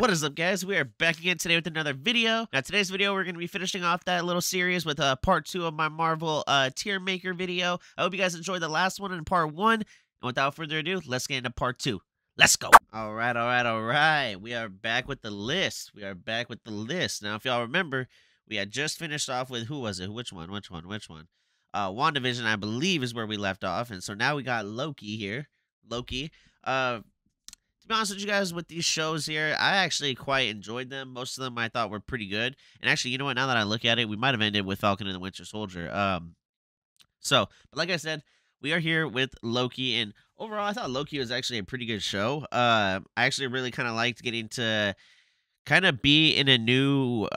What is up, guys? We are back again today with another video. Now, today's video, we're going to be finishing off that little series with part 2 of my Marvel TierMaker video. I hope you guys enjoyed the last one in part 1. And without further ado, let's get into part 2. Let's go. All right. We are back with the list. Now, if y'all remember, we had just finished off with, who was it? Which one? WandaVision, I believe, is where we left off. And so now we got Loki here. To be honest with you guys, with these shows here, I actually quite enjoyed them. Most of them I thought were pretty good. And actually, you know what? Now that I look at it, we might have ended with Falcon and the Winter Soldier. But like I said, we are here with Loki, and overall, I thought Loki was actually a pretty good show. I actually really kind of liked getting to kind of be in a new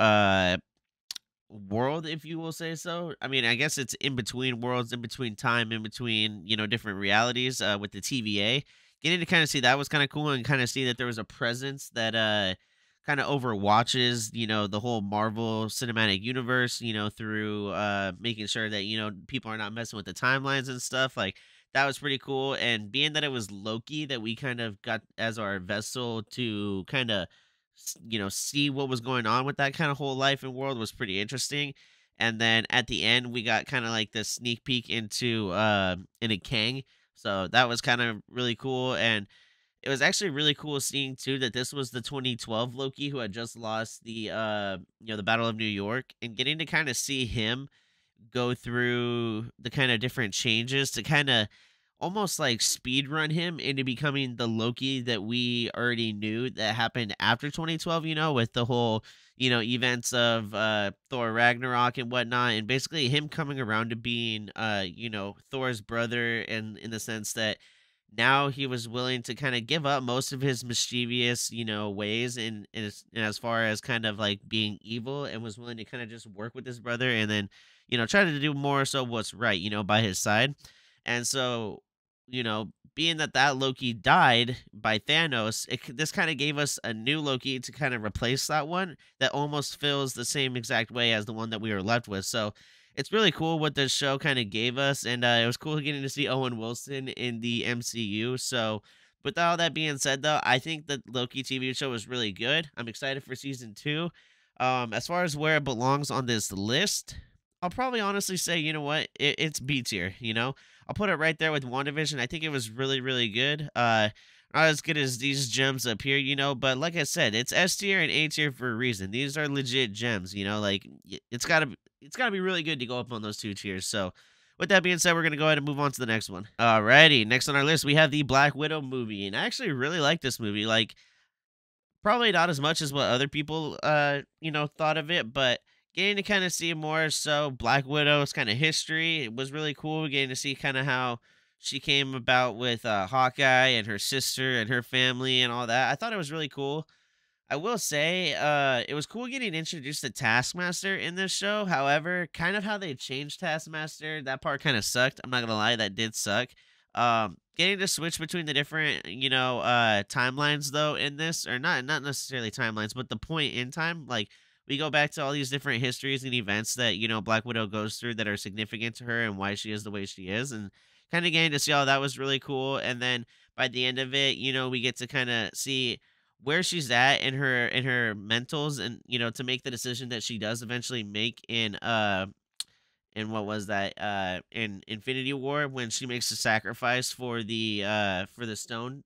world, if you will say so. I mean, I guess it's in between worlds, in between time, in between, different realities with the TVA. Getting to kind of see that was kind of cool, and kind of see that there was a presence that kind of overwatches, the whole Marvel Cinematic Universe, through making sure that, people are not messing with the timelines and stuff. Like, that was pretty cool. And being that it was Loki that we kind of got as our vessel to kind of, see what was going on with that kind of whole life and world was pretty interesting. And then at the end, we got kind of like this sneak peek into in a Kang. So that was kind of really cool, and it was actually really cool seeing too that this was the 2012 Loki who had just lost the Battle of New York, and getting to kind of see him go through the kind of different changes to kind of almost like speed run him into becoming the Loki that we already knew that happened after 2012, with the whole, events of Thor Ragnarok and whatnot, and basically him coming around to being Thor's brother, and in the sense that now he was willing to kind of give up most of his mischievous, ways, and as far as kind of like being evil, and was willing to kind of just work with his brother, and then, try to do more so what's right, by his side. And so, being that Loki died by Thanos, this kind of gave us a new Loki to kind of replace that one that almost feels the same exact way as the one that we were left with. So it's really cool what this show kind of gave us, and it was cool getting to see Owen Wilson in the MCU. So with all that being said, though, I think the Loki TV show was really good. I'm excited for season 2. As far as where it belongs on this list, I'll probably honestly say, you know what, it's B tier, I'll put it right there with WandaVision. I think it was really, really good. Not as good as these gems up here, but like I said, it's S tier and A tier for a reason. These are legit gems, like it's gotta be really good to go up on those two tiers. So with that being said, we're gonna go ahead and move on to the next one. Alrighty, next on our list we have the Black Widow movie, and I actually really like this movie. Like, probably not as much as what other people thought of it, but getting to kind of see more so Black Widow's kind of history, it was really cool getting to see kind of how she came about with Hawkeye and her sister and her family and all that. I thought it was really cool. I will say it was cool getting introduced to Taskmaster in this show. However, kind of how they changed Taskmaster, that part kind of sucked. I'm not gonna lie, that did suck. Getting to switch between the different, timelines though in this, or not necessarily timelines, but the point in time, like, we go back to all these different histories and events that, Black Widow goes through that are significant to her and why she is the way she is. And kind of getting to see all that was really cool. And then by the end of it, we get to kind of see where she's at in her mentals, and, to make the decision that she does eventually make in what was that, in Infinity War, when she makes the sacrifice for the stone.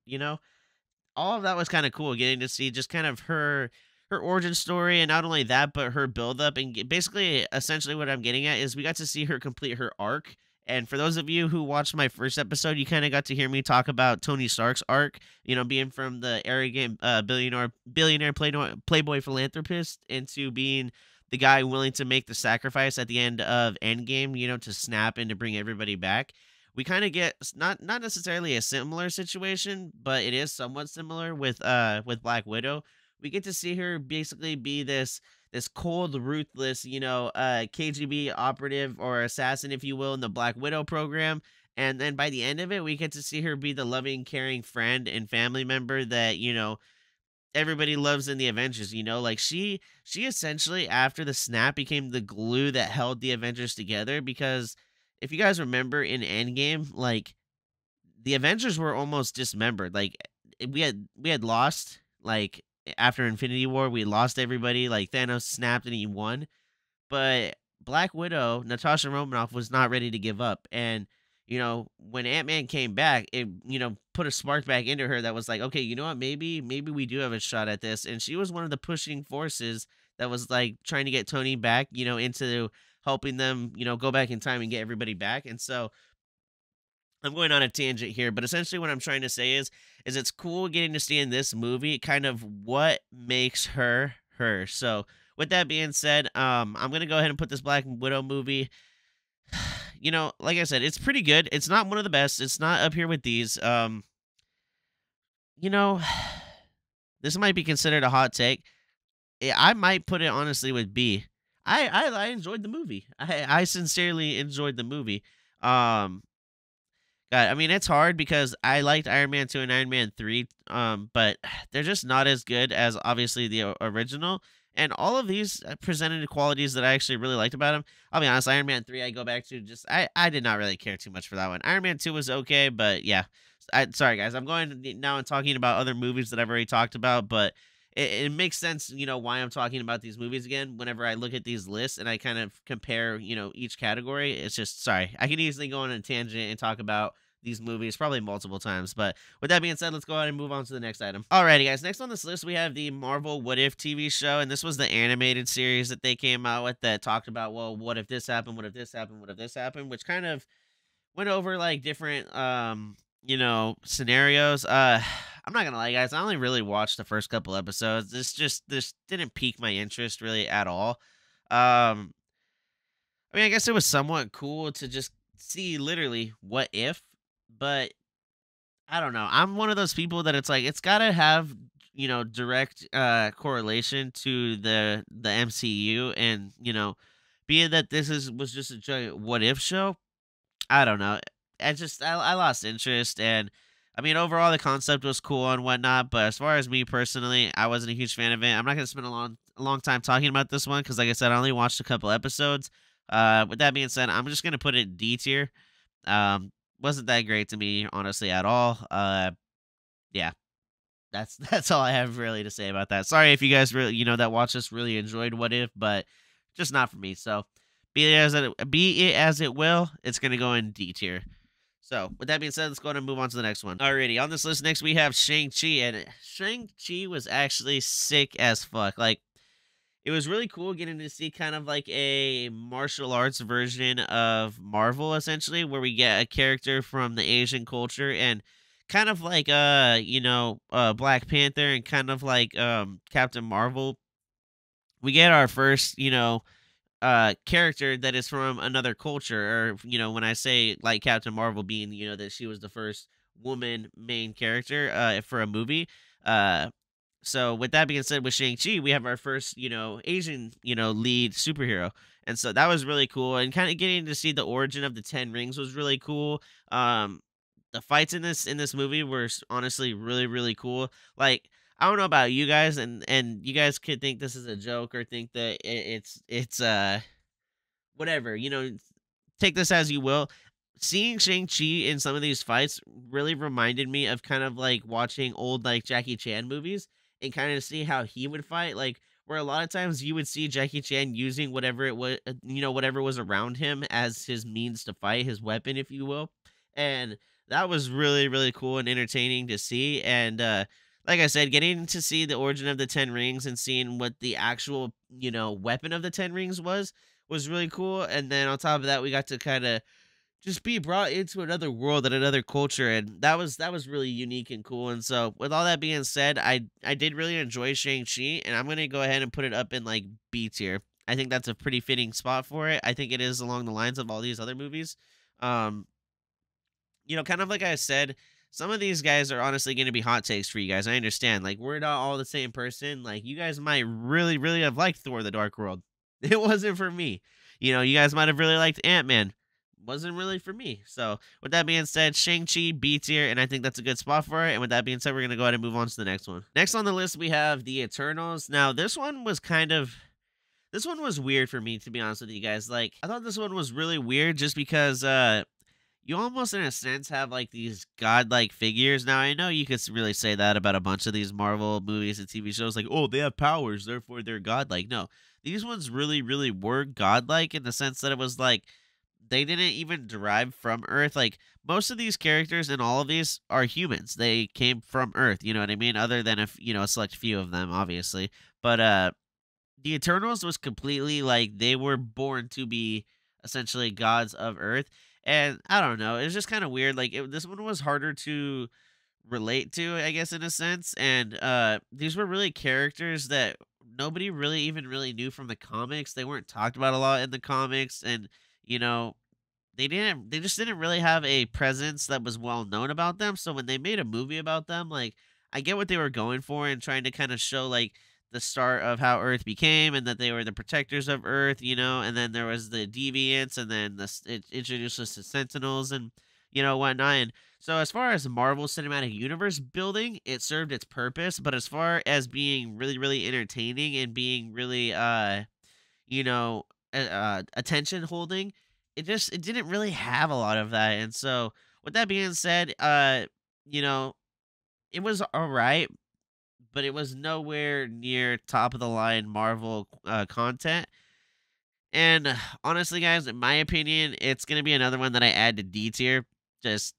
All of that was kind of cool, getting to see just kind of her origin story, and not only that, but her build up, and basically, essentially, what I'm getting at is we got to see her complete her arc. And for those of you who watched my first episode, you kind of got to hear me talk about Tony Stark's arc, being from the arrogant billionaire playboy philanthropist into being the guy willing to make the sacrifice at the end of Endgame, to snap and to bring everybody back. We kind of get not necessarily a similar situation, but it is somewhat similar with Black Widow. We get to see her basically be this cold, ruthless, KGB operative or assassin, if you will, in the Black Widow program. And then by the end of it, we get to see her be the loving, caring friend and family member that, everybody loves in the Avengers. Like, she essentially, after the snap, became the glue that held the Avengers together. Because if you guys remember in Endgame, like, the Avengers were almost dismembered. Like, we had lost, like, after Infinity War, we lost everybody. Like Thanos snapped and he won, but Black Widow, Natasha Romanoff, was not ready to give up. And, when Ant-Man came back, it, put a spark back into her that was like, okay, you know what? Maybe we do have a shot at this. And she was one of the pushing forces that was like trying to get Tony back, into helping them, go back in time and get everybody back. And so I'm going on a tangent here, but essentially what I'm trying to say is it's cool getting to see in this movie kind of what makes her her. So with that being said, I'm gonna go ahead and put this Black Widow movie. Like I said, it's pretty good. It's not one of the best. It's not up here with these. You know, this might be considered a hot take. I might put it honestly with B. I enjoyed the movie. I sincerely enjoyed the movie. Um, God, I mean, it's hard because I liked Iron Man 2 and Iron Man 3, but they're just not as good as obviously the original. And all of these presented qualities that I actually really liked about him. I'll be honest, Iron Man 3, I go back to just, I did not really care too much for that one. Iron Man 2 was okay, but yeah. Sorry, guys. I'm going now and talking about other movies that I've already talked about, but it makes sense, why I'm talking about these movies again. Whenever I look at these lists and I kind of compare, each category, it's just, sorry, I could easily go on a tangent and talk about these movies probably multiple times. But with that being said, let's go ahead and move on to the next item. Alrighty, guys. Next on this list, we have the Marvel What If TV show. And this was the animated series that they came out with that talked about, well, what if this happened? What if this happened? What if this happened? Which kind of went over like different, scenarios. I'm not gonna lie, guys. I only really watched the first couple episodes. This didn't pique my interest really at all. Um, I mean, I guess it was somewhat cool to just see literally what if, but I don't know. I'm one of those people that it's like it's got to have, direct correlation to the MCU, and, being that this is was just a giant what if show, I don't know. I lost interest. And I mean, overall the concept was cool and whatnot, but as far as me personally, I wasn't a huge fan of it. I'm not gonna spend a long time talking about this one because, like I said, I only watched a couple episodes. With that being said, I'm just gonna put it D tier. Wasn't that great to me, honestly, at all. Yeah, that's all I have really to say about that. Sorry if you guys really, that watch this really enjoyed What If, but just not for me. So be it as it will, it's gonna go in D tier. So with that being said, let's go ahead and move on to the next one. Alrighty, on this list next we have Shang-Chi, and Shang-Chi was actually sick as fuck. Like, it was really cool getting to see kind of like a martial arts version of Marvel, essentially, where we get a character from the Asian culture and kind of like Black Panther and kind of like Captain Marvel. We get our first, character that is from another culture, or when I say like Captain Marvel being, that she was the first woman main character for a movie. So with that being said, with Shang-Chi, we have our first, Asian, lead superhero. And so that was really cool. And kind of getting to see the origin of the 10 rings was really cool. The fights in this movie were honestly really, really cool. Like, I don't know about you guys, and you guys could think this is a joke or think that it's whatever, take this as you will. Seeing Shang-Chi in some of these fights really reminded me of kind of like watching old like Jackie Chan movies and kind of see how he would fight. Like, where a lot of times you would see Jackie Chan using whatever it was, whatever was around him as his means to fight, his weapon, if you will. And that was really, really cool and entertaining to see. And like I said, getting to see the origin of the 10 rings and seeing what the actual, weapon of the 10 rings was really cool. And then on top of that, we got to kind of just be brought into another world and another culture, and that was really unique and cool. And so with all that being said, I did really enjoy Shang-Chi, and I'm gonna go ahead and put it up in like B tier. I think that's a pretty fitting spot for it. I think it is along the lines of all these other movies. um kind of like I said, some of these guys are honestly going to be hot takes for you guys. I understand. Like, we're not all the same person. Like, you guys might really, really have liked Thor: The Dark World. It wasn't for me. You guys might have really liked Ant-Man. Wasn't really for me. So, with that being said, Shang-Chi, B tier, and I think that's a good spot for it. And with that being said, we're going to go ahead and move on to the next one. Next on the list, we have The Eternals. Now, this one was weird for me, to be honest with you guys. Like, I thought this one was really weird just because, you almost in a sense have like these godlike figures. Now I know you could really say that about a bunch of these Marvel movies and TV shows, like, oh, they have powers, therefore they're godlike. No, these ones really, really were godlike in the sense that it was like they didn't even derive from Earth. Like most of these characters in all of these are humans. They came from Earth, you know what I mean? Other than if, a select few of them, obviously. But the Eternals was completely like they were born to be essentially gods of Earth. And I don't know, it was just kind of weird. Like this one was harder to relate to, I guess, in a sense. And these were really characters that nobody really even really knew from the comics. They weren't talked about a lot in the comics, and you know, they just didn't really have a presence that was well known about them. So when they made a movie about them, like I get what they were going for and trying to kind of show like the start of how Earth became and that they were the protectors of Earth, and then there was the deviants and then it introduced us to Sentinels and whatnot. And so as far as the Marvel Cinematic Universe building, it served its purpose, but as far as being really really entertaining and being really you know, attention holding, it didn't really have a lot of that. And so with that being said, you know, it was all right, but it was nowhere near top of the line Marvel content. And honestly, guys, in my opinion, it's gonna be another one that I add to D tier. Just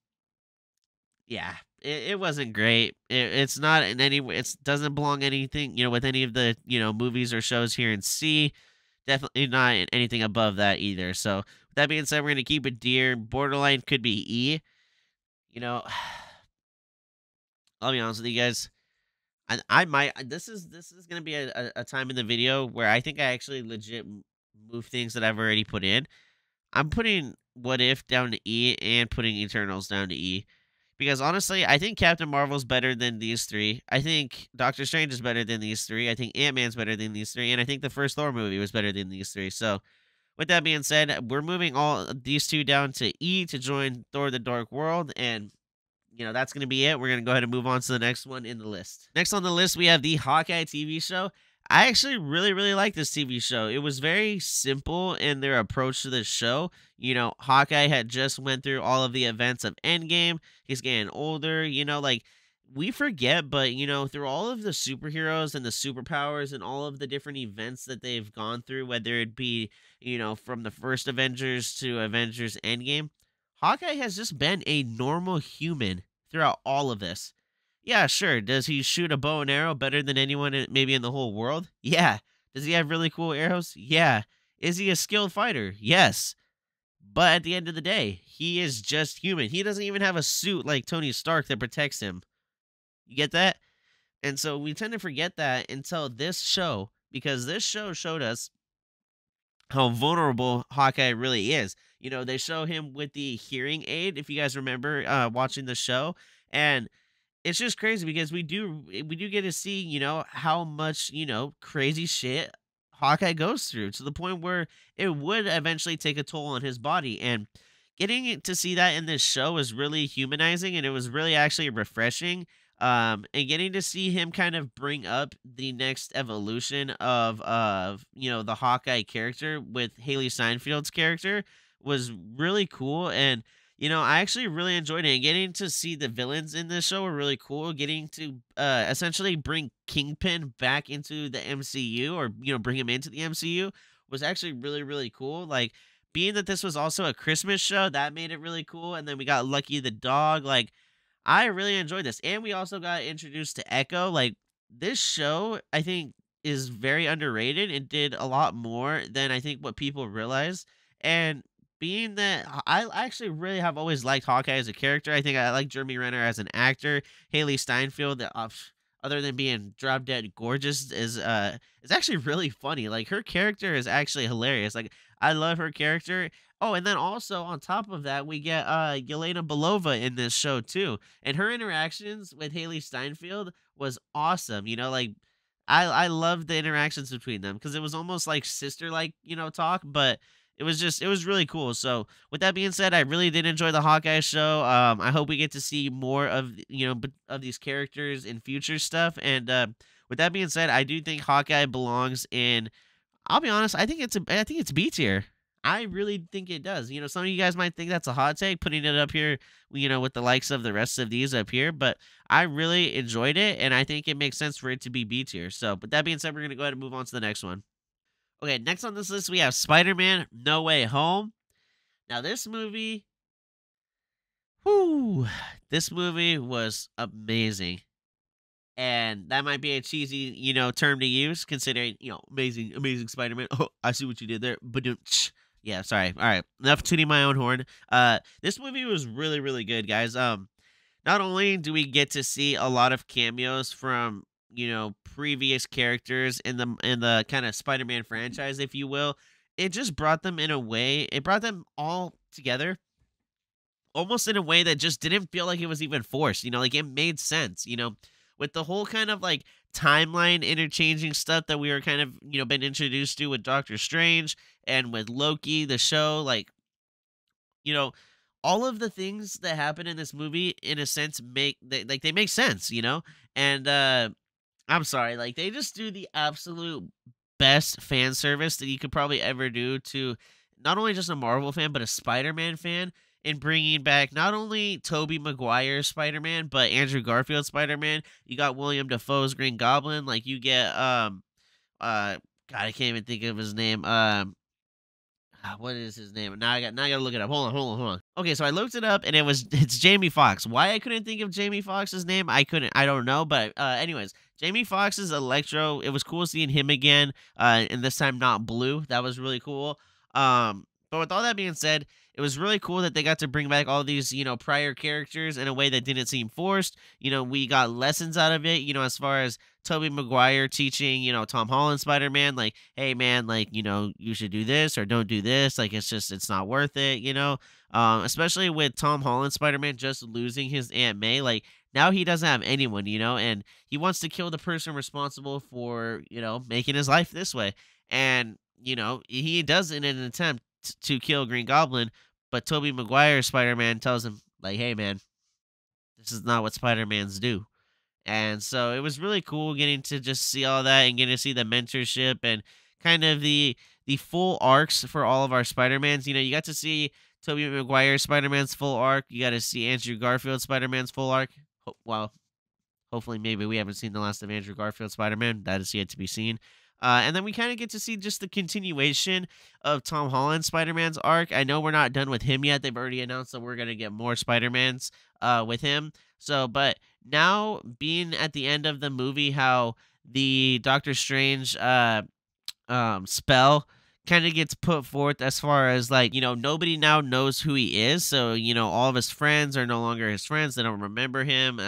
yeah, it wasn't great. It's not in any way. It doesn't belong anything with any of the movies or shows here in C. Definitely not anything above that either. So, with that being said, we're gonna keep it dear. Borderline could be E. You know, I'll be honest with you guys. I might. This is gonna be a time in the video where I think I actually legit move things that I've already put in. I'm putting What If down to E and putting Eternals down to E. Because honestly, I think Captain Marvel's better than these three. I think Doctor Strange is better than these three. I think Ant Man's better than these three, and I think the first Thor movie was better than these three. So, with that being said, we're moving all these two down to E to join Thor: The Dark World, and that's going to be it. We're going to go ahead and move on to the next one in the list. Next on the list, we have the Hawkeye TV show. I actually really, really like this TV show. It was very simple in their approach to this show. Hawkeye had just went through all of the events of Endgame. He's getting older, like we forget, but through all of the superheroes and the superpowers and all of the different events that they've gone through, whether it be, from the first Avengers to Avengers Endgame, Hawkeye has just been a normal human throughout all of this. Yeah, sure. Does he shoot a bow and arrow better than anyone maybe in the whole world? Yeah. Does he have really cool arrows? Yeah. Is he a skilled fighter? Yes. But at the end of the day, he is just human. He doesn't even have a suit like Tony Stark that protects him. You get that? And so we tend to forget that until this show, because this show showed us how vulnerable Hawkeye really is. They show him with the hearing aid, if you guys remember watching the show. And it's just crazy because we do get to see, how much, crazy shit Hawkeye goes through to the point where it would eventually take a toll on his body. And getting to see that in this show was really humanizing, and it was really actually refreshing. And getting to see him kind of bring up the next evolution of the Hawkeye character with Haley Steinfeld's character was really cool. And I actually really enjoyed it. And getting to see the villains in this show were really cool. Getting to essentially bring Kingpin back into the MCU, or bring him into the MCU, was actually really really cool. Like, being that this was also a Christmas show, that made it really cool. And then we got Lucky the dog. Like, I really enjoyed this. And we also got introduced to Echo. Like, this show, I think, is very underrated. It did a lot more than I think what people realize. And being that I actually really have always liked Hawkeye as a character. I think I like Jeremy Renner as an actor. Haley Steinfeld, other than being drop dead gorgeous, is actually really funny. Like, her character is actually hilarious. Like, I love her character. Oh, and then also on top of that, we get Yelena Belova in this show too. And her interactions with Haley Steinfeld was awesome. Like, I loved the interactions between them because it was almost like sister like, talk, but it was really cool. So with that being said, I really did enjoy the Hawkeye show. I hope we get to see more of of these characters in future stuff. And with that being said, I do think Hawkeye belongs in. I'll be honest. I think it's B tier. I really think it does. Some of you guys might think that's a hot take, putting it up here, with the likes of the rest of these up here, but I really enjoyed it, and I think it makes sense for it to be B tier. So, with that being said, we're gonna go ahead and move on to the next one. Okay, next on this list we have Spider-Man: No Way Home. Now, this movie, whoo, this movie was amazing. And that might be a cheesy, term to use considering, amazing, amazing Spider-Man. Oh, I see what you did there. But yeah, sorry. All right. Enough tooting my own horn. This movie was really, really good, guys. Not only do we get to see a lot of cameos from, previous characters in the kind of Spider-Man franchise, if you will, it just brought them in a way, it brought them all together almost in a way that just didn't feel like it was even forced, like it made sense, with the whole kind of like timeline interchanging stuff that we were kind of, been introduced to with Doctor Strange and with Loki, the show, like, you know, all of the things that happen in this movie, in a sense, they make sense, and I'm sorry, like they just do the absolute best fan service that you could probably ever do to not only just a Marvel fan but a Spider-Man fan in bringing back not only Tobey Maguire's Spider-Man but Andrew Garfield's Spider-Man. You got William Dafoe's Green Goblin, like you get God, I can't even think of his name. What is his name? Now I gotta look it up. Hold on. Okay, so I looked it up and it's Jamie Foxx. Why I couldn't think of Jamie Foxx's name, I don't know. But anyways, Jamie Foxx's Electro. It was cool seeing him again. And this time not blue. That was really cool. But with all that being said, it was really cool that they got to bring back all these, prior characters in a way that didn't seem forced. We got lessons out of it, as far as Tobey Maguire teaching, Tom Holland Spider-Man, like, hey man, like, you should do this or don't do this. Like it's not worth it, especially with Tom Holland Spider-Man just losing his Aunt May. Like now he doesn't have anyone, and he wants to kill the person responsible for, making his life this way. And, he does it in an attempt to kill Green Goblin, but Tobey Maguire's Spider-Man tells him, like, hey man, this is not what Spider-Mans do. And so it was really cool getting to just see all that and getting to see the mentorship and kind of the full arcs for all of our Spider-Mans. You got to see Tobey Maguire's Spider-Man's full arc. You got to see Andrew Garfield's Spider-Man's full arc. Well, hopefully maybe we haven't seen the last of Andrew Garfield's Spider-Man. That is yet to be seen. And then we kind of get to see just the continuation of Tom Holland's Spider-Man's arc. I know we're not done with him yet. They've already announced that we're going to get more Spider-Mans with him. So, but now being at the end of the movie, how the Doctor Strange spell kind of gets put forth as far as like, nobody now knows who he is. So, all of his friends are no longer his friends. They don't remember him.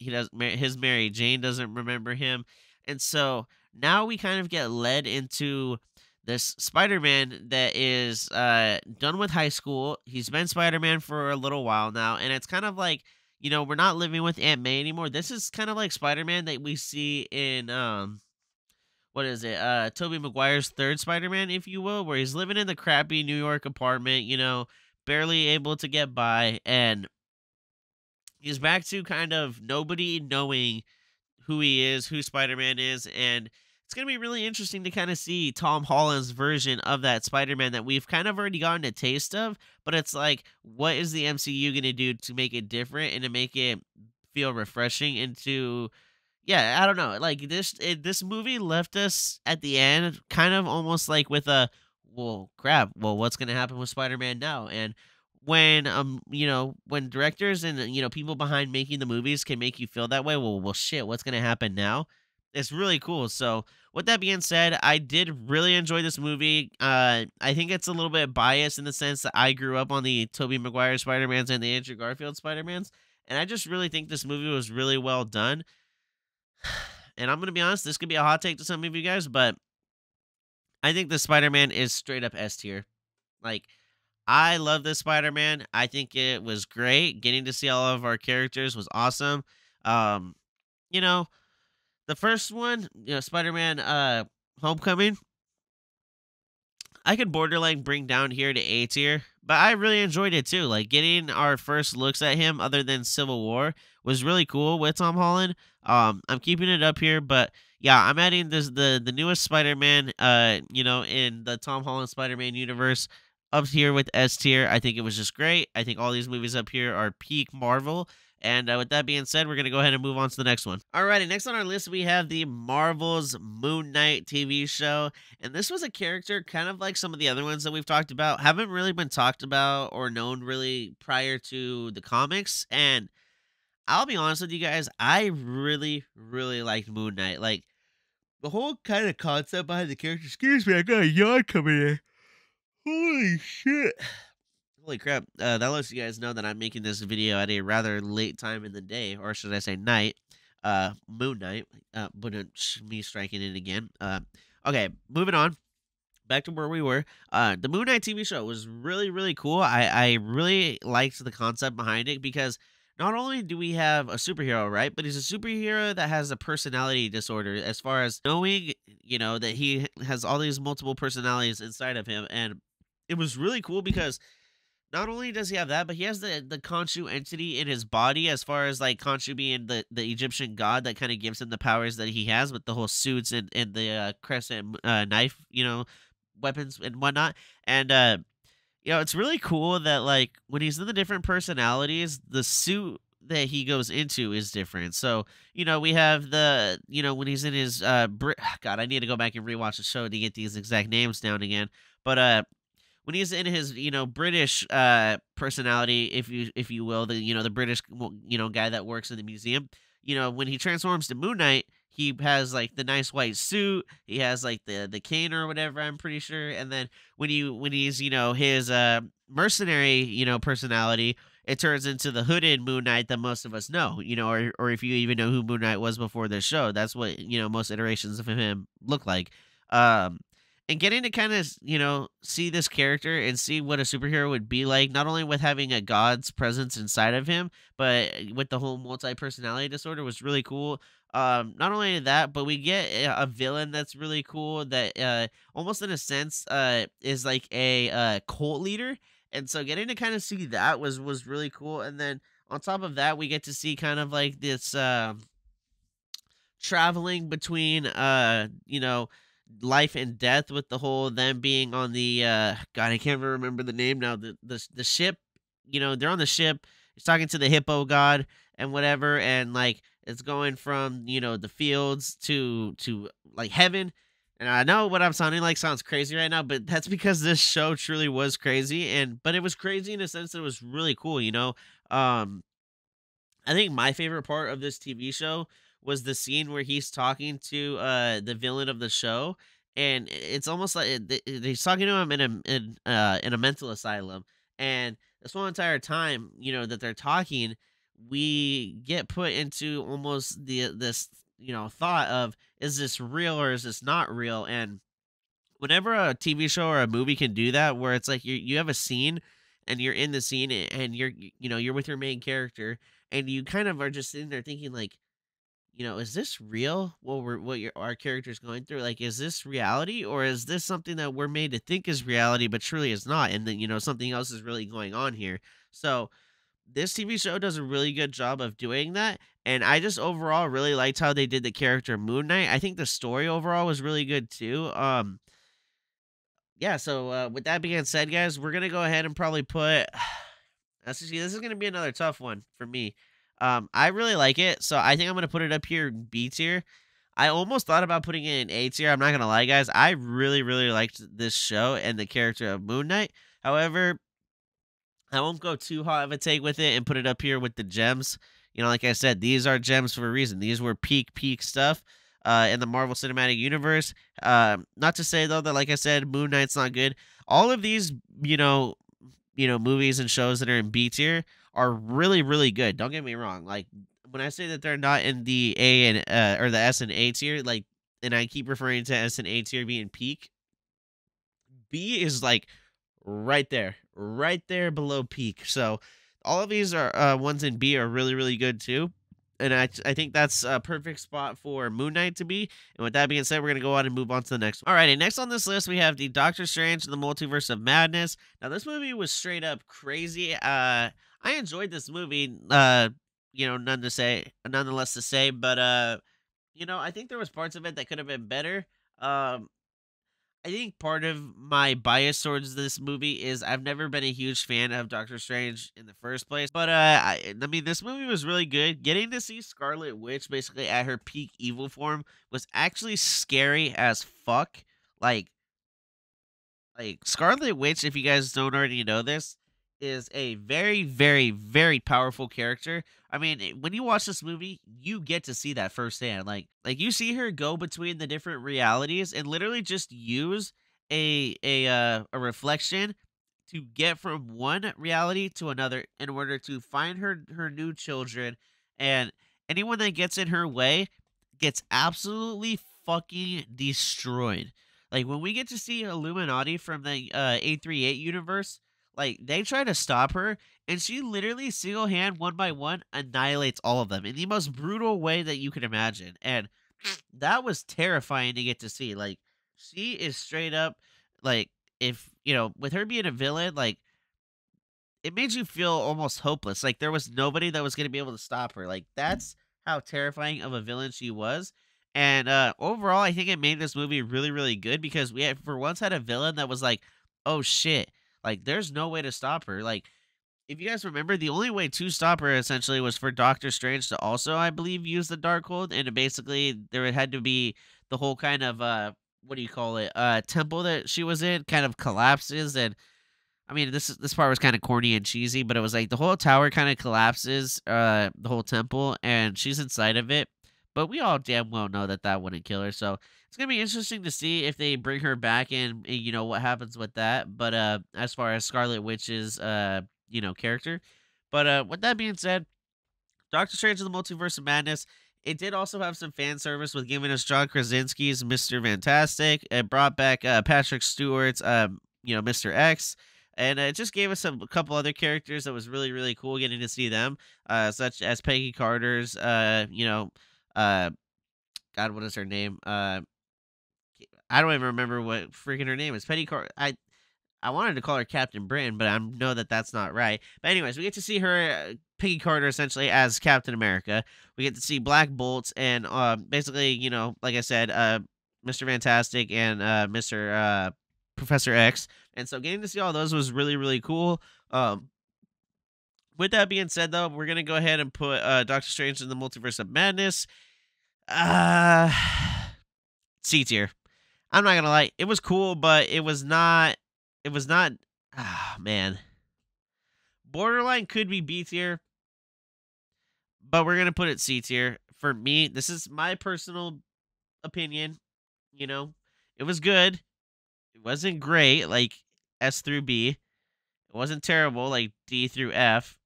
His Mary Jane doesn't remember him. And so now we kind of get led into this Spider-Man that is done with high school. He's been Spider-Man for a little while now. And it's kind of like, we're not living with Aunt May anymore. This is kind of like Spider-Man that we see in what is it? Tobey Maguire's third Spider-Man, if you will, where he's living in the crappy New York apartment, barely able to get by, and he's back to kind of nobody knowing who he is, who Spider-Man is, and it's going to be really interesting to kind of see Tom Holland's version of that Spider-Man that we've kind of already gotten a taste of, but it's like, what is the MCU going to do to make it different and to make it feel refreshing into, yeah, I don't know. Like this movie left us at the end kind of almost like with a, well, crap. Well, what's going to happen with Spider-Man now? And when when directors and people behind making the movies can make you feel that way, well shit, what's going to happen now? It's really cool. So, with that being said, I did really enjoy this movie. I think it's a little bit biased in the sense that I grew up on the Tobey Maguire Spider-Mans and the Andrew Garfield Spider-Mans, and I just really think this movie was really well done. And I'm gonna be honest, this could be a hot take to some of you guys, but I think the Spider-Man is straight up S tier. Like, I love this Spider-Man. I think it was great. Getting to see all of our characters was awesome. Um, you know, the first one, Spider-Man Homecoming, I could borderline bring down here to A tier, but I really enjoyed it too. Like getting our first looks at him other than Civil War was really cool with Tom Holland. I'm keeping it up here, but yeah, I'm adding this the newest Spider-Man in the Tom Holland Spider-Man universe up here with S tier. I think it was just great. I think all these movies up here are peak Marvel. And with that being said, we're going to go ahead and move on to the next one. Alrighty, next on our list, we have the Marvel's Moon Knight TV show. And this was a character kind of like some of the other ones that we've talked about, haven't really been talked about or known really prior to the comics. And I'll be honest with you guys, I really, really liked Moon Knight. Like, the whole kind of concept behind the character. Excuse me, I got a yawn coming in. Holy shit. Holy crap. That lets you guys know that I'm making this video at a rather late time in the day, or should I say night. Moon Night. But me striking it again. Okay, moving on. Back to where we were. The Moon Knight TV show was really, really cool. I really liked the concept behind it because not only do we have a superhero, right? But he's a superhero that has a personality disorder as far as knowing, that he has all these multiple personalities inside of him. And it was really cool because not only does he have that, but he has the Khonshu entity in his body, as far as like Khonshu being the Egyptian god that kind of gives him the powers that he has with the whole suits and the crescent knife, weapons and whatnot. And it's really cool that like when he's in the different personalities, the suit that he goes into is different. So, we have when he's in his God, I need to go back and rewatch the show to get these exact names down again. But when he's in his British personality, if you will, the British guy that works in the museum, when he transforms to Moon Knight, he has like the nice white suit, he has like the cane or whatever, I'm pretty sure. And then when he's his mercenary personality, it turns into the hooded Moon Knight that most of us know, or if you even know who Moon Knight was before this show, that's what most iterations of him look like. um and getting to kind of, see this character and see what a superhero would be like, not only with having a god's presence inside of him, but with the whole multi-personality disorder was really cool. Not only that, but we get a villain that's really cool that almost in a sense is like a cult leader. And so getting to kind of see that was really cool. And then on top of that, we get to see kind of like this traveling between life and death, with the whole them being on the God, I can't even remember the name now, the ship. They're on the ship, he's talking to the hippo god and whatever, and like it's going from the fields to like heaven. And I know what I'm sounding like sounds crazy right now, but that's because this show truly was crazy. But it was crazy in a sense that it was really cool. um I think my favorite part of this TV show was the scene where he's talking to the villain of the show, and it's almost like he's talking to him in a mental asylum. And this whole entire time, that they're talking, we get put into almost this thought of, is this real or is this not real? And whenever a TV show or a movie can do that, where it's like you have a scene and you're in the scene and you're with your main character, and you kind of are just sitting there thinking like, is this real? Our character's going through? Like, is this reality, or is this something that we're made to think is reality, but truly is not? And then, something else is really going on here. So this TV show does a really good job of doing that. And I just overall really liked how they did the character Moon Knight. I think the story overall was really good too. Yeah. So with that being said, guys, we're gonna go ahead and probably put. This is gonna be another tough one for me. I really like it, so I think I'm gonna put it up here in B tier. I almost thought about putting it in A tier. I'm not gonna lie, guys. I really, really liked this show and the character of Moon Knight. However, I won't go too hot of a take with it and put it up here with the gems. Like I said, these are gems for a reason. These were peak stuff in the Marvel Cinematic Universe. Not to say though that, like I said, Moon Knight's not good. All of these, movies and shows that are in B tier are really, really good. Don't get me wrong. Like when I say that they're not in the A and or the S and A tier, like, and I keep referring to S and A tier being peak, B is like right there below peak. So all of these are ones in B are really, really good too. And I think that's a perfect spot for Moon Knight to be. And with that being said, we're going to go on and move on to the next one. All right, and next on this list, we have the Doctor Strange and the Multiverse of Madness. Now, this movie was straight up crazy. I enjoyed this movie, nonetheless to say, but, I think there was parts of it that could have been better. I think part of my bias towards this movie is I've never been a huge fan of Doctor Strange in the first place. But I mean, this movie was really good. Getting to see Scarlet Witch basically at her peak evil form was actually scary as fuck. Like Scarlet Witch, if you guys don't already know this, is a very, very, very powerful character. I mean, when you watch this movie, you get to see that firsthand. You see her go between the different realities and literally just use a reflection to get from one reality to another in order to find her new children, and anyone that gets in her way gets absolutely fucking destroyed. Like when we get to see Illuminati from the 838 universe, like they try to stop her and she literally single hand one by one annihilates all of them in the most brutal way that you can imagine. And that was terrifying to get to see. Like she is straight up like, if with her being a villain, like it made you feel almost hopeless. Like there was nobody that was going to be able to stop her. Like that's how terrifying of a villain she was. And overall, I think it made this movie really, really good because we had for once had a villain that was like, oh shit, like there's no way to stop her. Like if you guys remember, the only way to stop her essentially was for Doctor Strange to also, I believe, use the Darkhold, and basically there had to be the whole kind of what do you call it, temple that she was in kind of collapses. And I mean, this part was kind of corny and cheesy, but it was like the whole tower kind of collapses, the whole temple, and she's inside of it. But we all damn well know that that wouldn't kill her. So it's gonna be interesting to see if they bring her back and what happens with that. But as far as Scarlet Witch's character, but with that being said, Doctor Strange in the Multiverse of Madness. It did also have some fan service with giving us John Krasinski's Mr. Fantastic. It brought back Patrick Stewart's, Mr. X. And it just gave us a couple other characters that was really, really cool getting to see them, such as Peggy Carter's, uh, God, what is her name? I don't even remember what freaking her name is. Peggy Carter. I wanted to call her Captain Britain, but I know that that's not right. But anyways, we get to see her, Peggy Carter, essentially as Captain America. We get to see Black Bolt and basically, like I said, Mr. Fantastic and Mr. Professor X. And so getting to see all those was really, really cool. With that being said, though, we're gonna go ahead and put Doctor Strange in the Multiverse of Madness. Uh, C tier. I'm not gonna lie, it was cool, but it was not. It was not. Ah, man. Borderline could be B tier, but we're gonna put it C tier. For me, this is my personal opinion. You know, it was good. It wasn't great, like S through B. It wasn't terrible, like D through F.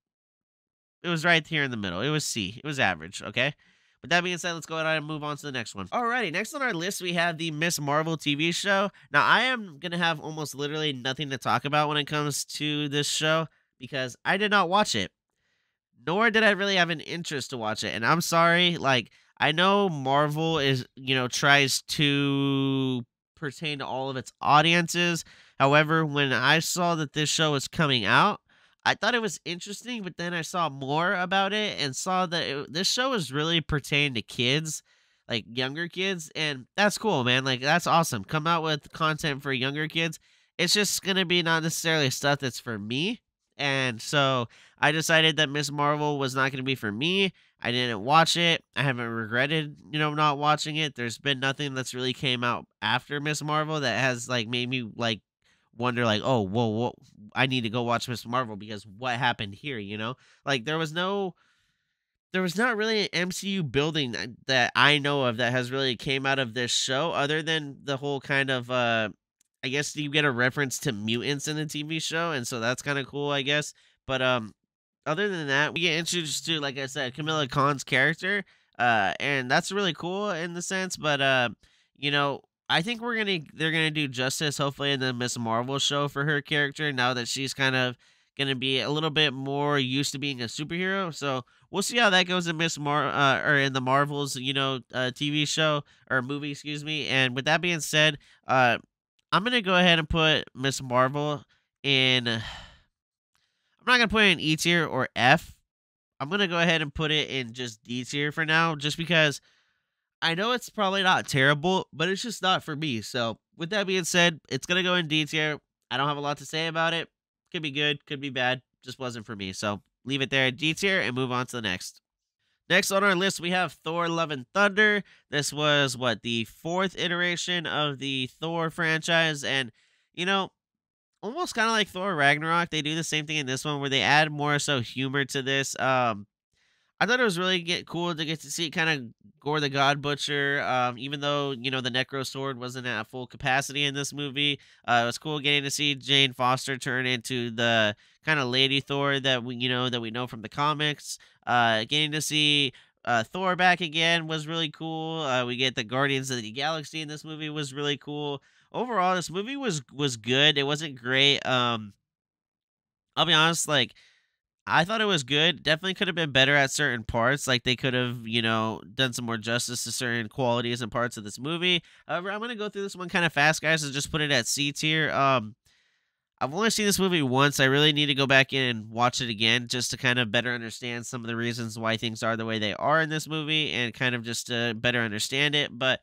It was right here in the middle. It was C. It was average, okay? With that being said, let's go ahead and move on to the next one. Alrighty, next on our list, we have the Miss Marvel TV show. Now, I am going to have almost literally nothing to talk about when it comes to this show because I did not watch it, nor did I really have an interest to watch it. And I'm sorry, like, I know Marvel is, tries to pertain to all of its audiences. However, when I saw that this show was coming out, I thought it was interesting, but then I saw more about it and saw that this show is really pertaining to kids, like younger kids, and that's cool, man. Like that's awesome. Come out with content for younger kids. It's just gonna be not necessarily stuff that's for me, and so I decided that Miss Marvel was not gonna be for me. I didn't watch it. I haven't regretted, not watching it. There's been nothing that's really came out after Miss Marvel that has like made me like wonder like, oh, whoa, I need to go watch Miss Marvel because what happened here, Like there was not really an MCU building that I know of that has really came out of this show other than the whole kind of I guess you get a reference to mutants in the TV show, and so that's kind of cool, I guess. But other than that, we get introduced to, like I said, Camilla Khan's character, and that's really cool in the sense. But you know, I think they're gonna do justice, hopefully, in the Miss Marvel show for her character now that she's kind of gonna be a little bit more used to being a superhero. So we'll see how that goes in or in the Marvels, TV show or movie, excuse me. And with that being said, I'm gonna go ahead and put Miss Marvel in. I'm not gonna put it in E tier or F. I'm gonna go ahead and put it in just D tier for now, just because I know it's probably not terrible, but it's just not for me. So With that being said, it's gonna go in D tier. I don't have a lot to say about it. Could be good, could be bad. Just wasn't for me. So leave it there at D tier and move on to the next. Next on our list, we have Thor: Love and Thunder. This was what, the fourth iteration of the Thor franchise, and you know, almost kind of like Thor Ragnarok, they do the same thing in this one where they add more so humor to this. I thought it was really cool to get to see kind of Gore the God Butcher. Even though the Necro Sword wasn't at full capacity in this movie, it was cool getting to see Jane Foster turn into the kind of Lady Thor that we know from the comics. Getting to see Thor back again was really cool. We get the Guardians of the Galaxy in this movie was really cool. Overall, this movie was good. It wasn't great. I'll be honest, like I thought it was good. Definitely could have been better at certain parts. Like they could have, done some more justice to certain qualities and parts of this movie. However, I'm gonna go through this one kind of fast, guys, and just put it at C tier. I've only seen this movie once. I really need to go back in and watch it again just to kind of better understand some of the reasons why things are the way they are in this movie and kind of just to better understand it. But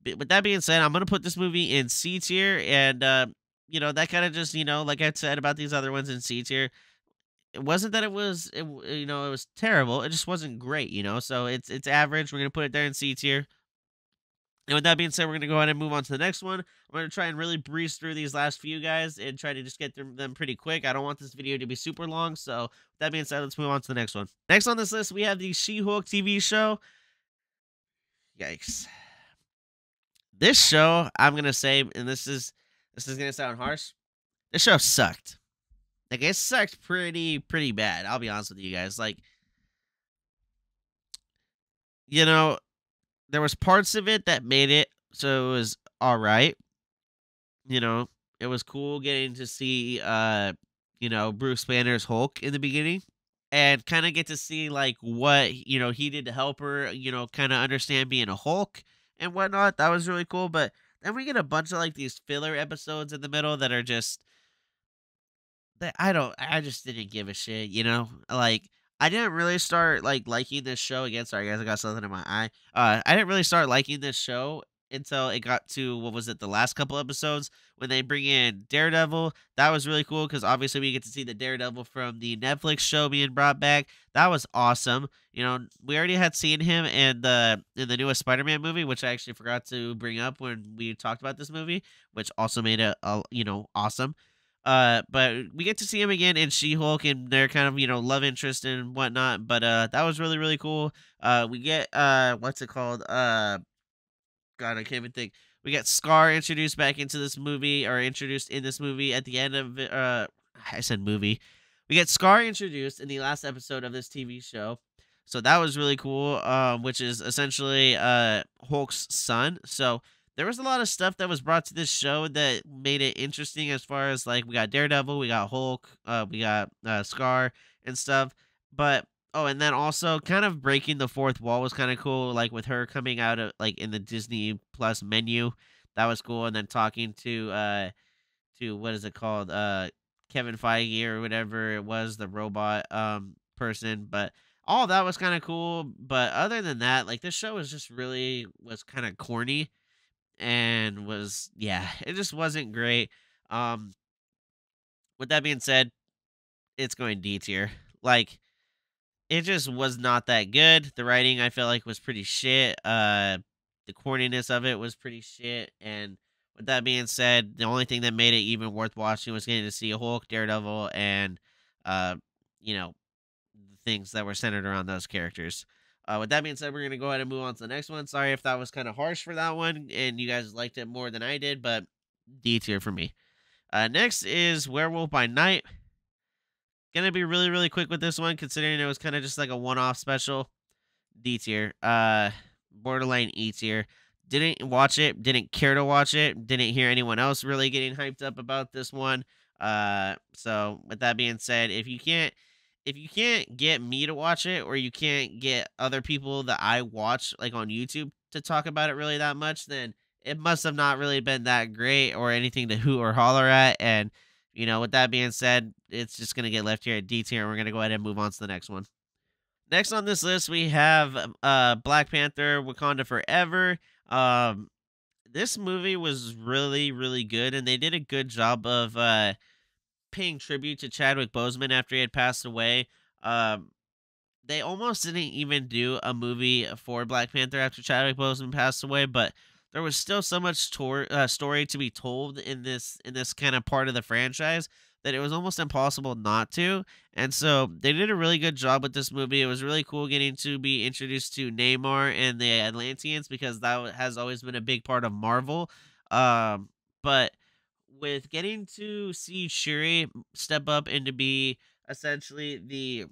with that being said, I'm gonna put this movie in C tier, and that kind of just like I said about these other ones in C tier, it wasn't that it was terrible. It just wasn't great. So it's average. We're gonna put it there in C tier. And with that being said, we're gonna go ahead and move on to the next one. I'm gonna try and really breeze through these last few guys and try to just get through them pretty quick. I don't want this video to be super long. So with that being said, let's move on to the next one. Next on this list, we have the She-Hulk TV show. Yikes! This show, I'm gonna say, and this is gonna sound harsh. This show sucked. Like it sucked pretty bad. I'll be honest with you guys. Like, you know, there was parts of it that made it so it was all right. You know, it was cool getting to see Bruce Banner's Hulk in the beginning and kind of get to see like what he did to help her, kind of understand being a Hulk and whatnot. That was really cool. But then we get a bunch of like these filler episodes in the middle that are just that I just didn't give a shit. Like I didn't really start like liking this show again. Sorry guys, I got something in my eye. I didn't really start liking this show until it got to what was it, the last couple episodes when they bring in Daredevil. That was really cool because obviously we get to see the Daredevil from the Netflix show being brought back. That was awesome. We already had seen him in the newest Spider-Man movie, which I actually forgot to bring up when we talked about this movie, which also made it awesome. But we get to see him again in She-Hulk and their kind of, love interest and whatnot. But that was really, really cool. We get what's it called? God, I can't even think. We get Scar introduced back into this movie, or introduced in this movie at the end of it. I said movie. We get Scar introduced in the last episode of this TV show. So that was really cool. Which is essentially Hulk's son. So there was a lot of stuff that was brought to this show that made it interesting as far as like we got Daredevil, we got Hulk, we got Scar and stuff. But oh, and then also kind of breaking the fourth wall was kind of cool, like with her coming out of like in the Disney Plus menu. That was cool. And then talking to what is it called? Kevin Feige or whatever it was, the robot person. But all that was kind of cool. But other than that, like this show was just really was kind of corny and was yeah, it just wasn't great. Um, with that being said, it's going D tier. Like it just was not that good. The writing I felt like was pretty shit. The corniness of it was pretty shit. And with that being said, the only thing that made it even worth watching was getting to see a Hulk, Daredevil, and uh, you know, the things that were centered around those characters. With that being said, we're gonna go ahead and move on to the next one. Sorry if that was kind of harsh for that one, and you guys liked it more than I did, but D tier for me. Next is Werewolf by Night. Gonna be really, really quick with this one, considering it was kind of just like a one-off special. D tier. Borderline E tier. Didn't watch it. Didn't care to watch it. Didn't hear anyone else really getting hyped up about this one. So with that being said, if you can't get me to watch it, or you can't get other people that I watch like on YouTube to talk about it really that much, then it must have not really been that great or anything to hoot or holler at. And with that being said, it's just gonna get left here at D tier, and we're gonna go ahead and move on to the next one. Next on this list, we have Black Panther: Wakanda Forever. Um, This movie was really, really good, and they did a good job of paying tribute to Chadwick Boseman after he had passed away. Um, they almost didn't even do a movie for Black Panther after Chadwick Boseman passed away, but there was still so much story to be told in this kind of part of the franchise that it was almost impossible not to. And so they did a really good job with this movie. It was really cool getting to be introduced to Namor and the Atlanteans because has always been a big part of Marvel. But with getting to see Shuri step up and to be essentially the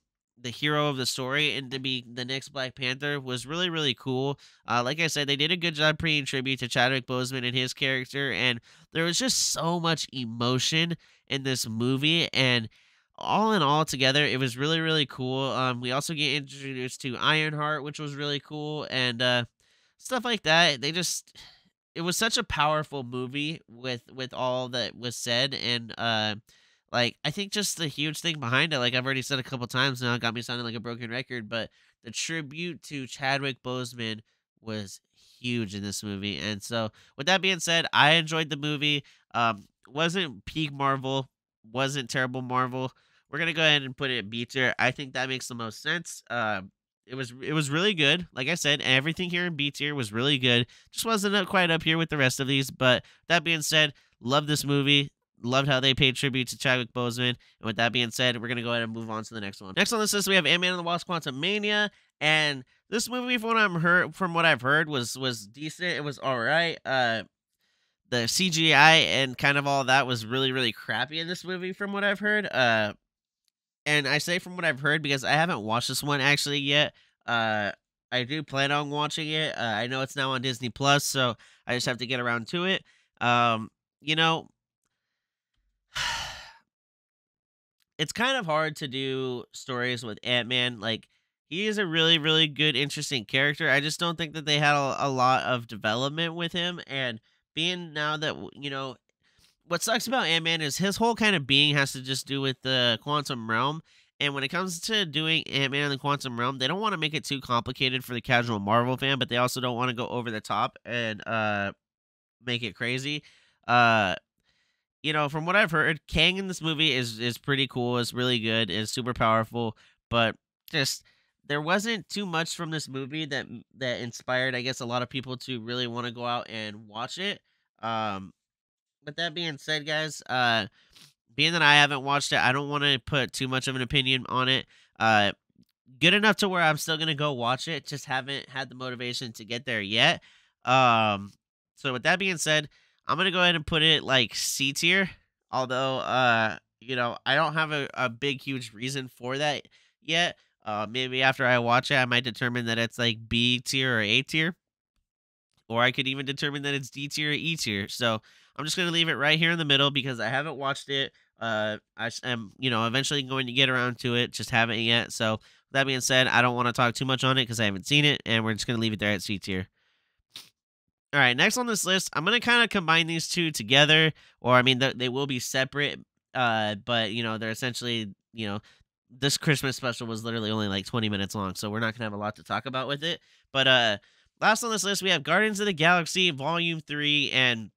hero of the story and to be the next Black Panther was really, really cool. Like I said, they did a good job paying tribute to Chadwick Boseman and his character, and there was just so much emotion in this movie, and all in all together, it was really, really cool. We also get introduced to Ironheart, which was really cool, and stuff like that. It was such a powerful movie with all that was said, and like I think just the huge thing behind it, like I've already said a couple times now, it got me sounding like a broken record, but the tribute to Chadwick Boseman was huge in this movie. And so with that being said, I enjoyed the movie. Wasn't peak Marvel, wasn't terrible Marvel. We're gonna go ahead and put it in B tier. I think that makes the most sense. It was really good. Like I said, everything here in B tier was really good. Just wasn't quite up here with the rest of these. But that being said, love this movie. Loved how they paid tribute to Chadwick Boseman. And with that being said, we're gonna go ahead and move on to the next one. Next on this list, we have Ant-Man and the Wasp: Quantumania, and this movie, from what I've heard, was decent. It was all right. The CGI and kind of all that was really, really crappy in this movie, from what I've heard. And I say from what I've heard because I haven't watched this one actually yet. I do plan on watching it. I know it's now on Disney Plus, so I just have to get around to it. You know, it's kind of hard to do stories with Ant-Man. Like, he is a really, really good, interesting character. I just don't think that they had a lot of development with him. And being now that, what sucks about Ant-Man is his whole kind of being has to just do with the quantum realm. And when it comes to doing Ant-Man in the quantum realm, they don't want to make it too complicated for the casual Marvel fan, but they also don't want to go over the top and make it crazy. Uh from what I've heard, Kang in this movie is pretty cool. It's really good. It's super powerful, but just there wasn't too much from this movie that inspired, I guess, a lot of people to really want to go out and watch it. Um, with that being said, guys, being that I haven't watched it, I don't want to put too much of an opinion on it. Uh, Good enough to where I'm still gonna go watch it. Just haven't had the motivation to get there yet. Um, so with that being said, I'm gonna go ahead and put it like C tier. Although, I don't have a big huge reason for that yet. Maybe after I watch it, I might determine that it's like B tier or A tier, or I could even determine that it's D tier or E tier. So I'm just gonna leave it right here in the middle because I haven't watched it. Am eventually going to get around to it, just haven't yet. So that being said, I don't want to talk too much on it because I haven't seen it, and we're just gonna leave it there at C tier. All right, next on this list, I'm gonna kind of combine these two together, or I mean, they will be separate. But they're essentially, this Christmas special was literally only like 20 minutes long, so we're not gonna have a lot to talk about with it. But last on this list, we have Guardians of the Galaxy Volume 3, and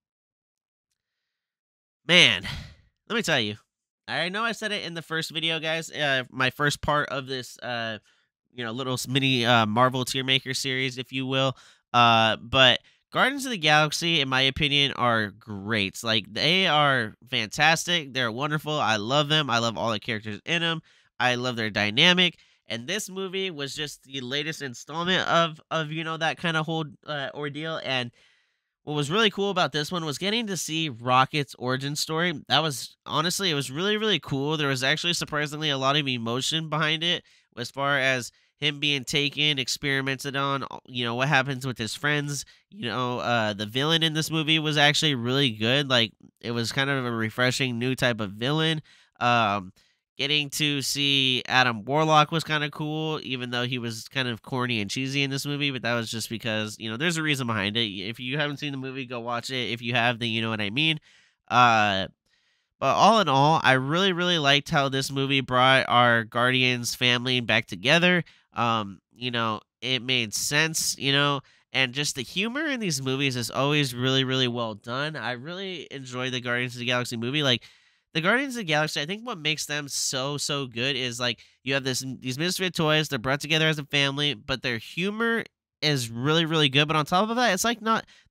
man, let me tell you, I know I said it in the first video, guys. My first part of this, little mini Marvel TierMaker series, if you will. But Guardians of the Galaxy, in my opinion, are great. Like, they are fantastic. They're wonderful. I love them. I love all the characters in them. I love their dynamic. And this movie was just the latest installment of that kind of whole ordeal. And what was really cool about this one was getting to see Rocket's origin story. That was honestly, it was really, really cool. There was actually surprisingly a lot of emotion behind it as far as him being taken, experimented on, what happens with his friends. The villain in this movie was actually really good. Like, it was kind of a refreshing new type of villain. Um, Getting to see Adam Warlock was kind of cool, even though he was kind of corny and cheesy in this movie, but that was just because, there's a reason behind it. If you haven't seen the movie, go watch it. If you have, then you know what I mean. Uh, but all in all, I really, really liked how this movie brought our Guardians family back together. It made sense, And just the humor in these movies is always really, really well done. I really enjoy the Guardians of the Galaxy movie. Like the Guardians of the Galaxy, I think what makes them so, so good is like you have these misfit toys, they're brought together as a family, but their humor is really, really good. But on top of that, it's like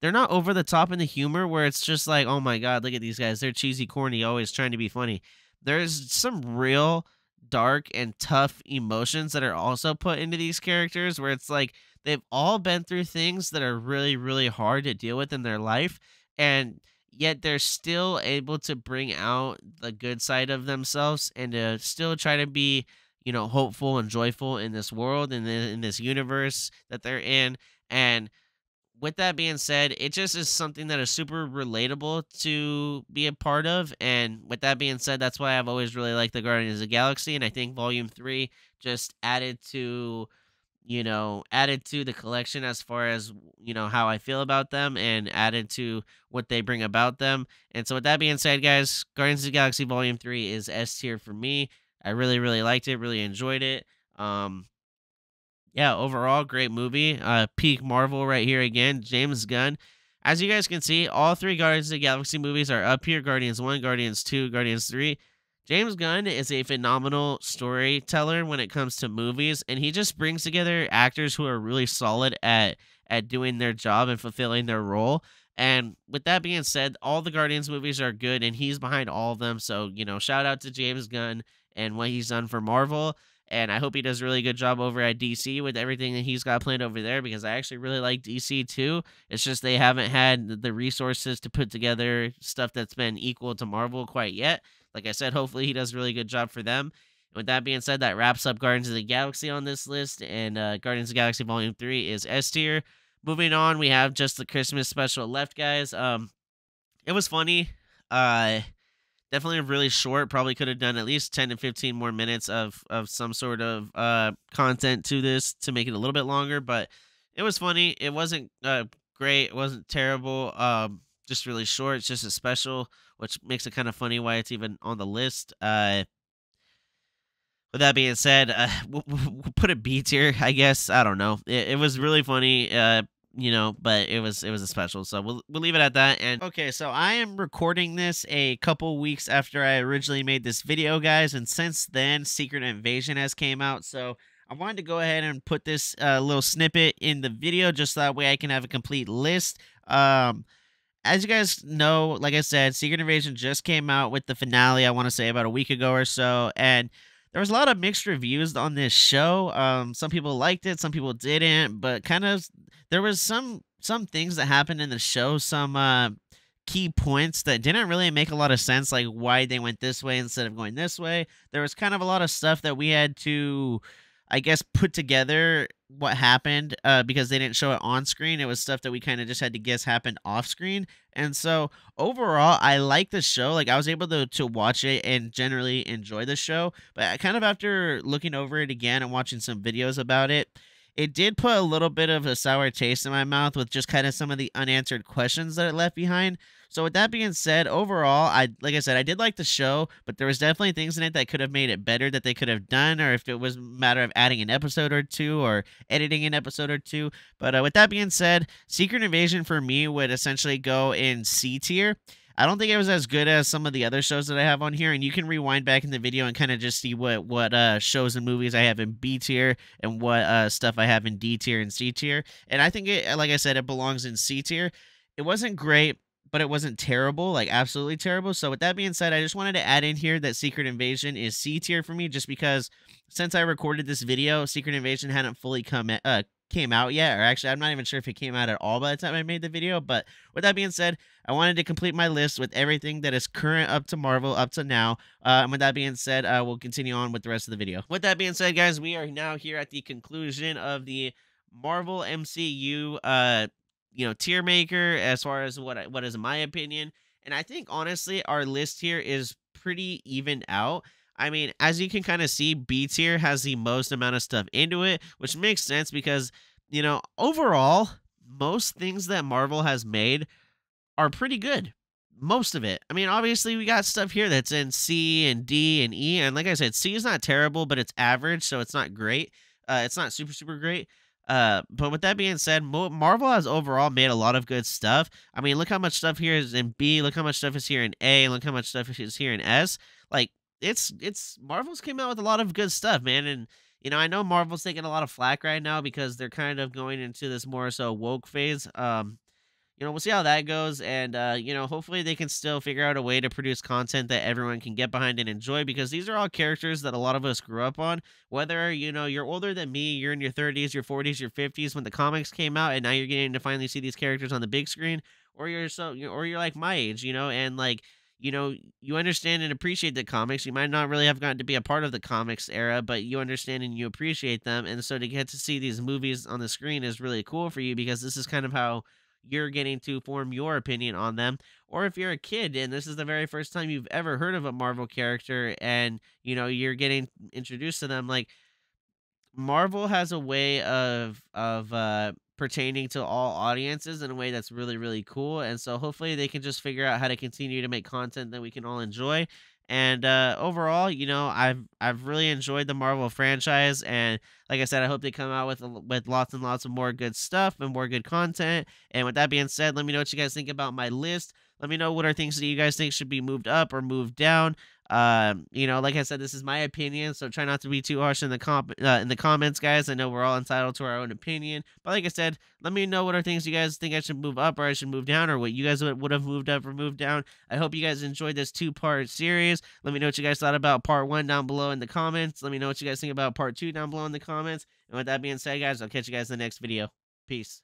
they're not over the top in the humor where it's just like, oh my God, look at these guys. They're cheesy, corny, always trying to be funny. There's some real dark and tough emotions that are also put into these characters where it's like they've all been through things that are really, really hard to deal with in their life. And yet they're still able to bring out the good side of themselves and to still try to be, hopeful and joyful in this world and in this universe that they're in. And with that being said, it just is something that is super relatable to be a part of. And with that being said, that's why I've always really liked the Guardians of the Galaxy. And I think Volume 3 just added to the collection as far as, how I feel about them and added to what they bring about them. And so with that being said, guys, Guardians of the Galaxy Volume 3 is S tier for me. I really, really liked it, really enjoyed it. Yeah, overall, great movie. Peak Marvel right here again. James Gunn. As you guys can see, all three Guardians of the Galaxy movies are up here. Guardians 1, Guardians 2, Guardians 3. James Gunn is a phenomenal storyteller when it comes to movies, and he just brings together actors who are really solid at doing their job and fulfilling their role. And with that being said, all the Guardians movies are good, and he's behind all of them. So, shout out to James Gunn and what he's done for Marvel. And I hope he does a really good job over at DC with everything that he's got planned over there because I actually really like DC too. It's just they haven't had the resources to put together stuff that's been equal to Marvel quite yet. Like I said, hopefully he does a really good job for them. And with that being said, that wraps up Guardians of the Galaxy on this list. And Guardians of the Galaxy Volume 3 is S tier. Moving on, we have just the Christmas special left, guys. It was funny. Definitely really short. Probably could have done at least 10 to 15 more minutes of some sort of content to this to make it a little bit longer. But it was funny. It wasn't great. It wasn't terrible. Just really short. It's just a special, which makes it kind of funny why it's even on the list. With that being said, we'll put a B tier, I guess. I don't know. It was really funny. But it was a special, so we'll leave it at that. And okay, so I am recording this a couple weeks after I originally made this video, guys, and since then, Secret Invasion has came out, so I wanted to go ahead and put this little snippet in the video just so that way I can have a complete list. As you guys know, like I said, Secret Invasion just came out with the finale, I want to say about a week ago or so, and there was a lot of mixed reviews on this show. Some people liked it, some people didn't, but kind of there was some things that happened in the show, some key points that didn't really make a lot of sense, like why they went this way instead of going this way. There was kind of a lot of stuff that we had to, I guess, put together what happened because they didn't show it on screen. It was stuff that we kind of just had to guess happened off screen. And so overall, I like the show. Like I was able to watch it and generally enjoy the show. But I kind of after looking over it again and watching some videos about it, it did put a little bit of a sour taste in my mouth with just kind of some of the unanswered questions that it left behind. So with that being said, overall, like I said, I did like the show, but there was definitely things in it that could have made it better that they could have done, or if it was a matter of adding an episode or two or editing an episode or two. But with that being said, Secret Invasion for me would essentially go in C tier. I don't think it was as good as some of the other shows that I have on here, and you can rewind back in the video and kind of just see what shows and movies I have in B tier and what stuff I have in D tier and C tier. And I think it, like I said, it belongs in C tier. It wasn't great, but it wasn't terrible, like absolutely terrible. So with that being said, I just wanted to add in here that Secret Invasion is C tier for me, just because since I recorded this video, Secret Invasion hadn't fully came out yet, or actually I'm not even sure if it came out at all by the time I made the video. But with that being said, I wanted to complete my list with everything that is current up to Marvel up to now. And with that being said, we'll continue on with the rest of the video. With that being said, guys, we are now here at the conclusion of the Marvel MCU tier maker as far as what is my opinion. And I think honestly our list here is pretty evened out. I mean, as you can kind of see, B tier has the most amount of stuff into it, which makes sense because, overall, most things that Marvel has made are pretty good. Most of it. I mean, obviously, we got stuff here that's in C and D and E. And like I said, C is not terrible, but it's average, so it's not great. It's not super, super great. But with that being said, Marvel has overall made a lot of good stuff. I mean, look how much stuff here is in B. Look how much stuff is here in A. Look how much stuff is here in S. Like it's Marvel's came out with a lot of good stuff, man. And I know Marvel's taking a lot of flack right now because they're kind of going into this more so woke phase. We'll see how that goes. And, hopefully they can still figure out a way to produce content that everyone can get behind and enjoy because these are all characters that a lot of us grew up on. Whether, you're older than me, you're in your 30s, your 40s, your 50s when the comics came out, and now you're getting to finally see these characters on the big screen, or you're like my age, and like, you understand and appreciate the comics. You might not really have gotten to be a part of the comics era, but you understand and you appreciate them. And so to get to see these movies on the screen is really cool for you because this is kind of how you're getting to form your opinion on them. Or if you're a kid and this is the very first time you've ever heard of a Marvel character and, you're getting introduced to them, like Marvel has a way of pertaining to all audiences in a way that's really really cool, and so hopefully they can just figure out how to continue to make content that we can all enjoy. And overall, I've really enjoyed the Marvel franchise, and like I said, I hope they come out with lots and lots of more good stuff and more good content. And with that being said, let me know what you guys think about my list. Let me know what are things that you guys think should be moved up or moved down. Like I said, this is my opinion, so try not to be too harsh in the comments, guys. I know we're all entitled to our own opinion, but like I said, let me know what are things you guys think I should move up or I should move down, or what you guys would have moved up or moved down. I hope you guys enjoyed this two-part series. Let me know what you guys thought about part one down below in the comments. Let me know what you guys think about part two down below in the comments. And with that being said, guys, I'll catch you guys in the next video. Peace.